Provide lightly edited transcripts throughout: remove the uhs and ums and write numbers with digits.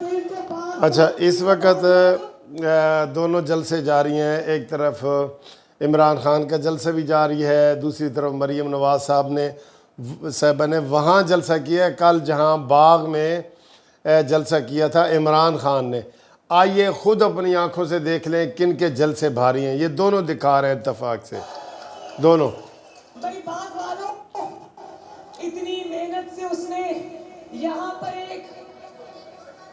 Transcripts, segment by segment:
اچھا، اس وقت دونوں جلسے جاری ہیں. ایک طرف عمران خان کا جلسہ بھی جاری ہے، دوسری طرف مریم نواز صاحبہ نے وہاں جلسہ کیا ہے. کل جہاں باغ میں جلسہ کیا تھا عمران خان نے. آئیے خود اپنی آنکھوں سے دیکھ لیں کن کے جلسے بھاری ہیں. یہ دونوں دکھا رہے ہیں اتفاق سے، دونوں. بھائی باغ والوں، اتنی محنت سے اس نے یہاں پر ایک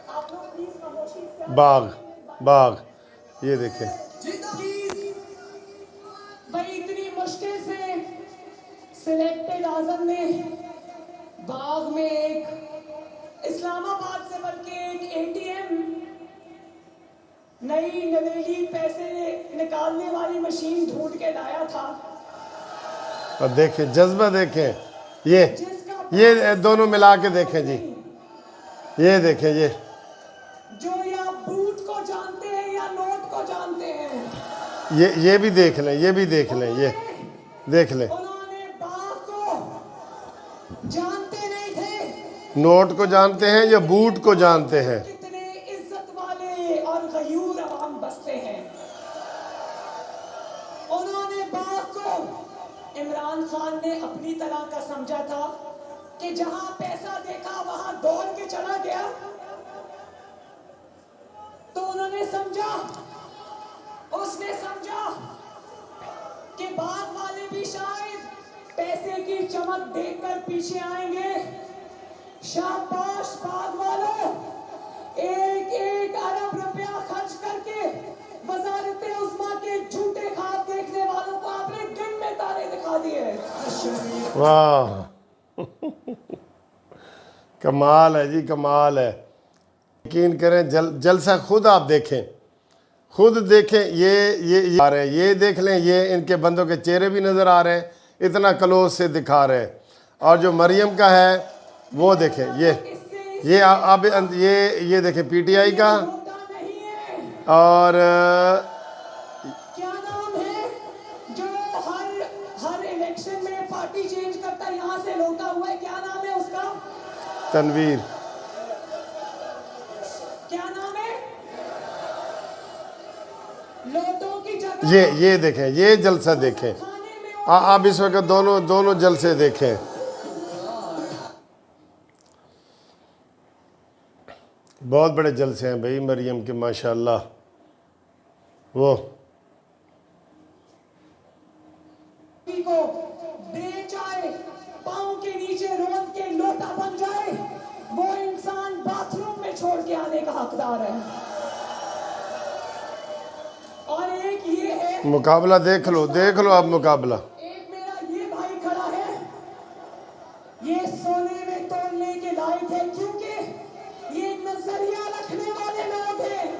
آپ لوگ پلیز خاموشی سے باغ یہ دیکھیں. بھائی اتنی مشکل سے سلیکٹڈ اعظم نے باغ میں ایک اسلام آباد سے بلکہ ایک اے ٹی ایم نئی نویلی پیسے نکالنے والی مشین ڈھونڈ کے لایا تھا. اور دیکھیں جذبہ، دیکھیں یہ دونوں ملا کے دیکھیں جی. یہ دیکھیں، یہ جو یا بوٹ کو جانتے ہیں یا نوٹ کو جانتے ہیں. یہ بھی دیکھ لیں، یہ بھی دیکھ لیں، یہ دیکھ لیں. انہوں نے باغ کو جانتے نہیں تھے، نوٹ کو جانتے ہیں یا بوٹ کو جانتے ہیں. کتنے عزت والے اور غیور عوام بستے ہیں. انہوں نے باغ کو عمران خان نے اپنی طرح کا سمجھا تھا کہ جہاں پیسہ دیکھا وہاں دوڑ کے چلا گیا. تو انہوں نے سمجھا، اس نے سمجھا کہ باغ والے بھی شاید پیسے کی چمک دیکھ کر پیچھے آئیں گے. شاباش باغ والوں، ایک ایک ارب روپیہ خرچ کر کے وزارت عظمیٰ کے جھوٹے خواب دیکھنے والوں کو آپ نے دن میں تارے دکھا دیے. واہ کمال ہے جی، کمال ہے. یقین کریں جلسہ خود آپ دیکھیں، خود دیکھیں. یہ آ رہے ہیں، یہ دیکھ لیں، یہ ان کے بندوں کے چہرے بھی نظر آ رہے ہیں، اتنا کلوز سے دکھا رہے ہیں. اور جو مریم کا ہے وہ دیکھیں. یہ اب یہ دیکھیں پی ٹی آئی کا. اور کیا نام ہے جو ہر الیکشن میں پارٹی چینج کرتا ہے، یہاں سے لوٹا ہوا ہے، کیا نام ہے اس کا؟ تنویر. کیا نام ہے؟ لوٹوں کی جگہ یہ دیکھیں، یہ جلسہ دیکھیں. آپ اس وقت دونوں جلسے دیکھیں. بہت بڑے جلسے ہیں بھائی مریم کے، ماشاءاللہ. وہ کو بیچ آئے، پاؤں کے نیچے رون کے لوٹا بن جائے، وہ انسان باتھ روم میں چھوڑ کے آنے کا حقدار ہے. اور ایک یہ ہے مقابلہ دیکھ لو آپ مقابلہ. ایک میرا یہ بھائی کھڑا ہے، یہ سونے میں تولنے کے لائق ہے کیونکہ یہ نظریہ رکھنے والے لوگ ہیں.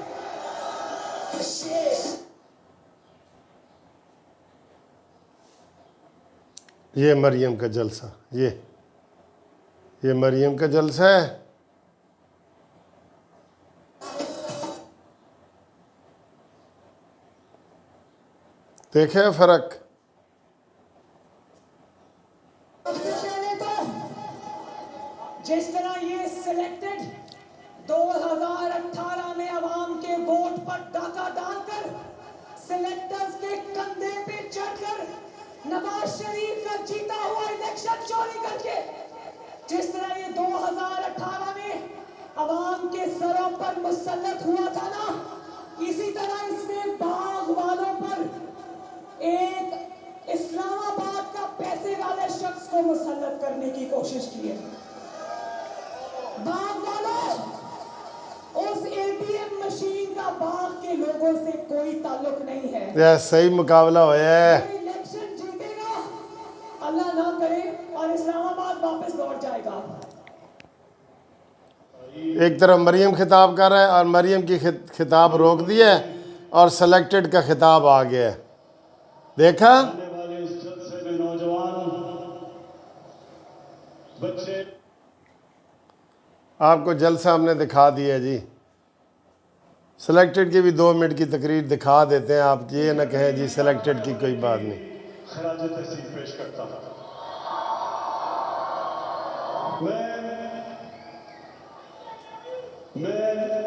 یہ مریم کا جلسہ، یہ مریم کا جلسہ ہے. دیکھیں فرق. جس طرح یہ سلیکٹڈ 2018 میں عوام کے ووٹ پر ڈاکہ ڈال کر سلیکٹرز کے کندھے پہ چڑھ کر نواز شریف کا جیتا ہوا الیکشن چوری کر کے، جس طرح یہ 2018 میں عوام کے سروں پر مسلط ہوا تھا نا، اسی طرح اس نے باغ والوں پر ایک اسلام آباد کا پیسے والے شخص کو مسلط کرنے کی کوشش کی ہے. باغ والوں، اس اے ٹی ایم مشین کا باغ کے لوگوں سے کوئی تعلق نہیں ہے. یہ صحیح مقابلہ ہوا ہے. الیکشن جیتے گا، اللہ نہ کرے، اور اسلام آباد واپس لوٹ جائے گا. ایک طرف مریم خطاب کر رہا ہے اور مریم کی خطاب روک دیا ہے اور سلیکٹڈ کا خطاب آ گیا ہے. دیکھا؟ آپ کو جلسہ ہم نے دکھا دیا جی. سلیکٹڈ کی بھی 2 منٹ کی تقریر دکھا دیتے ہیں. آپ یہ نہ کہیں جی سلیکٹڈ کی کوئی بات نہیں. خراج تحسین پیش کرتا ہوں. میں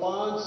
5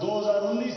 2019